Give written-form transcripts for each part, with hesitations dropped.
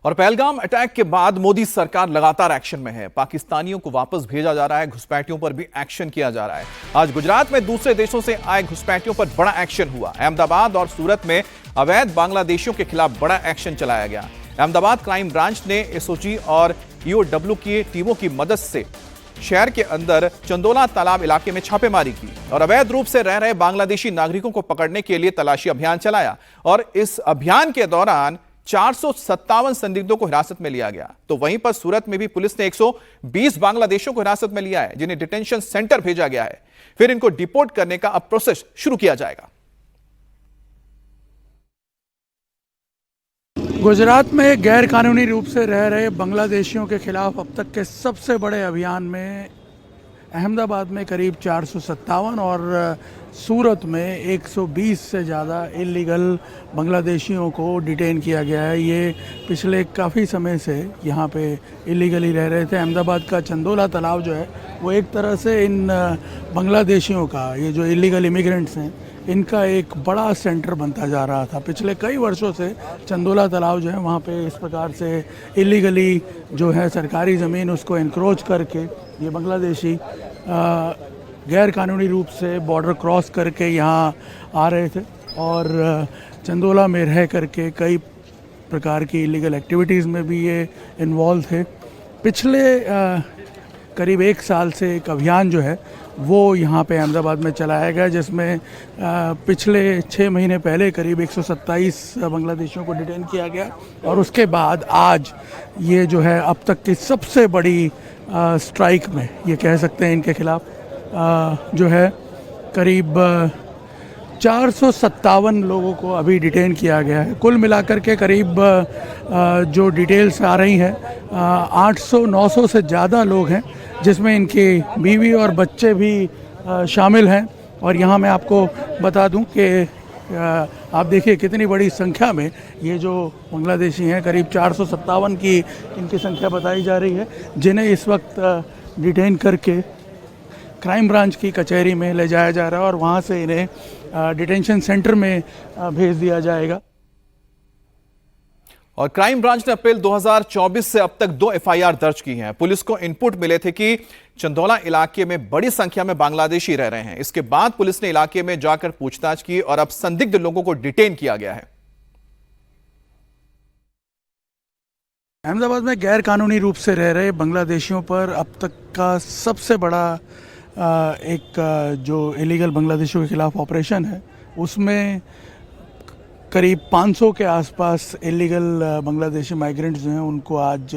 और पहलगाम अटैक के बाद मोदी सरकार लगातार एक्शन में है। पाकिस्तानियों को वापस भेजा जा रहा है, घुसपैठियों पर भी एक्शन किया जा रहा है। आज गुजरात में दूसरे देशों से आए घुसपैठियों पर बड़ा एक्शन हुआ। अहमदाबाद और सूरत में अवैध बांग्लादेशियों के खिलाफ बड़ा एक्शन चलाया गया। अहमदाबाद क्राइम ब्रांच ने एसओजी और ईओडब्ल्यू की टीमों की मदद से शहर के अंदर चंदोला तालाब इलाके में छापेमारी की और अवैध रूप से रह रहे बांग्लादेशी नागरिकों को पकड़ने के लिए तलाशी अभियान चलाया। और इस अभियान के दौरान 457 संदिग्धों को हिरासत में लिया गया। तो वहीं पर सूरत में भी पुलिस ने 120 बांग्लादेशियों को हिरासत में लिया है, जिन्हें डिटेंशन सेंटर भेजा गया है। फिर इनको डिपोर्ट करने का अब प्रोसेस शुरू किया जाएगा। गुजरात में गैर कानूनी रूप से रह रहे बांग्लादेशियों के खिलाफ अब तक के सबसे बड़े अभियान में अहमदाबाद में करीब 457 और सूरत में 120 से ज़्यादा इलीगल बांग्लादेशियों को डिटेन किया गया है। ये पिछले काफ़ी समय से यहाँ पे इलीगली रह रहे थे। अहमदाबाद का चंदोला तालाब जो है वो एक तरह से इन बांग्लादेशियों का, ये जो इलीगल इमिग्रेंट्स हैं, इनका एक बड़ा सेंटर बनता जा रहा था। पिछले कई वर्षों से चंदोला तालाब जो है वहाँ पे इस प्रकार से इलीगली जो है सरकारी ज़मीन उसको एनक्रोच करके ये बांग्लादेशी गैर कानूनी रूप से बॉर्डर क्रॉस करके यहाँ आ रहे थे और चंदोला में रह करके कई प्रकार की इलीगल एक्टिविटीज़ में भी ये इन्वॉल्व थे। पिछले करीब 1 साल से एक अभियान जो है वो यहाँ पे अहमदाबाद में चलाया गया, जिसमें पिछले 6 महीने पहले करीब 127 बांग्लादेशियों को डिटेन किया गया और उसके बाद आज ये जो है अब तक की सबसे बड़ी स्ट्राइक में ये कह सकते हैं इनके खिलाफ जो है करीब 457 लोगों को अभी डिटेन किया गया है। कुल मिलाकर के करीब जो डिटेल्स आ रही हैं 800-900 से ज़्यादा लोग हैं, जिसमें इनकी बीवी और बच्चे भी शामिल हैं। और यहाँ मैं आपको बता दूं कि आप देखिए कितनी बड़ी संख्या में ये जो बांग्लादेशी हैं, करीब 457 की इनकी संख्या बताई जा रही है, जिन्हें इस वक्त डिटेन करके क्राइम ब्रांच की कचहरी में ले जाया जा रहा है और वहाँ से इन्हें डिटेंशन सेंटर में भेज दिया जाएगा। और क्राइम ब्रांच ने अप्रैल 2024 से अब तक 2 एफआईआर दर्ज की हैं। पुलिस को इनपुट मिले थे कि चंदोला इलाके में बड़ी संख्या में बांग्लादेशी रह रहे हैं। इसके बाद पुलिस ने इलाके में जाकर पूछताछ की और अब संदिग्ध लोगों को डिटेन किया गया है। अहमदाबाद में गैर कानूनी रूप से रह रहे बांग्लादेशियों पर अब तक का सबसे बड़ा एक जो इलीगल बांग्लादेशियों के खिलाफ ऑपरेशन है, उसमें करीब 500 के आसपास इलीगल बांग्लादेशी माइग्रेंट्स जो हैं उनको आज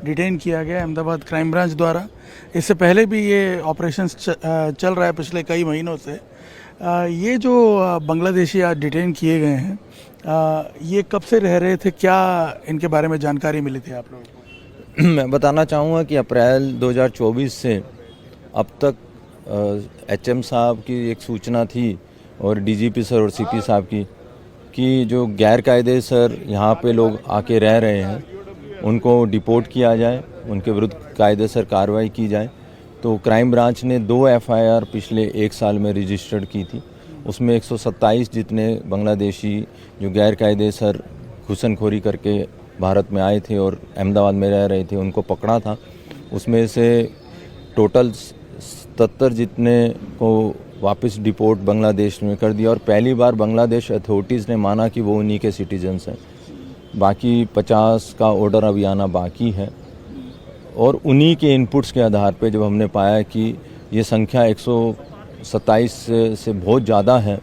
डिटेन किया गया अहमदाबाद क्राइम ब्रांच द्वारा। इससे पहले भी ये ऑपरेशंस चल रहा है पिछले कई महीनों से। ये जो बांग्लादेशी आज डिटेन किए गए हैं, ये कब से रह रहे थे, क्या इनके बारे में जानकारी मिली थी आप लोगों को? मैं बताना चाहूँगा कि अप्रैल 2024 से अब तक एचएम साहब की एक सूचना थी और डीजीपी सर और सीपी साहब की कि जो गैर कायदे सर यहाँ पे लोग आके रह रहे हैं उनको डिपोर्ट किया जाए, उनके विरुद्ध कायदे सर कार्रवाई की जाए। तो क्राइम ब्रांच ने 2 एफआईआर पिछले 1 साल में रजिस्टर्ड की थी। उसमें 127 जितने बांग्लादेशी जो गैर कायदे सर घुसनखोरी करके भारत में आए थे और अहमदाबाद में रह रहे थे उनको पकड़ा था। उसमें से टोटल 77 जितने को वापस डिपोर्ट बांग्लादेश में कर दिया और पहली बार बांग्लादेश अथॉरिटीज़ ने माना कि वो उन्हीं के सिटीजन्स हैं। बाकी 50 का ऑर्डर अभी आना बाकी है और उन्हीं के इनपुट्स के आधार पे जब हमने पाया कि ये संख्या 127 से बहुत ज़्यादा है।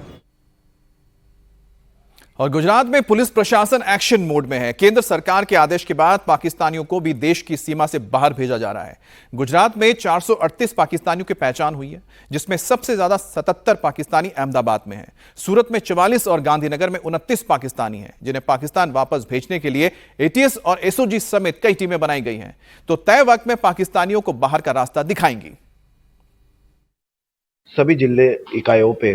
और गुजरात में पुलिस प्रशासन एक्शन मोड में है। केंद्र सरकार के आदेश के बाद पाकिस्तानियों को भी देश की सीमा से बाहर भेजा जा रहा है। गुजरात में 438 पाकिस्तानियों की पहचान हुई है, जिसमें सबसे ज्यादा 77 पाकिस्तानी अहमदाबाद में हैं। सूरत में 44 और गांधीनगर में 29 पाकिस्तानी हैं, जिन्हें पाकिस्तान वापस भेजने के लिए एटीएस और एसओजी समेत कई टीमें बनाई गई हैं। तो तय वक्त में पाकिस्तानियों को बाहर का रास्ता दिखाएंगी। सभी जिले इकाइयों पे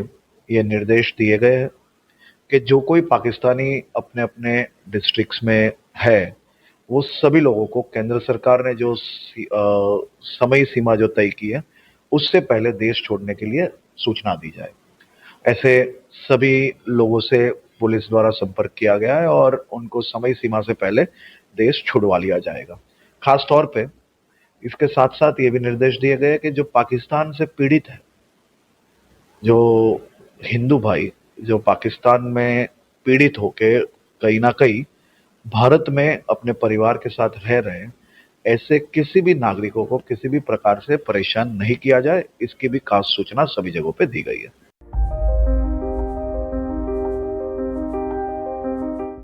ये निर्देश दिए गए हैं कि जो कोई पाकिस्तानी अपने अपने डिस्ट्रिक्ट्स में है, वो सभी लोगों को केंद्र सरकार ने जो समय सीमा जो तय की है उससे पहले देश छोड़ने के लिए सूचना दी जाए। ऐसे सभी लोगों से पुलिस द्वारा संपर्क किया गया है और उनको समय सीमा से पहले देश छुड़वा लिया जाएगा। खास तौर पे इसके साथ साथ ये भी निर्देश दिए गए कि जो पाकिस्तान से पीड़ित है, जो हिंदू भाई जो पाकिस्तान में पीड़ित होके कहीं ना कहीं भारत में अपने परिवार के साथ रह रहे हैं, ऐसे किसी भी नागरिकों को किसी भी प्रकार से परेशान नहीं किया जाए, इसकी भी खास सूचना सभी जगहों पे दी गई है।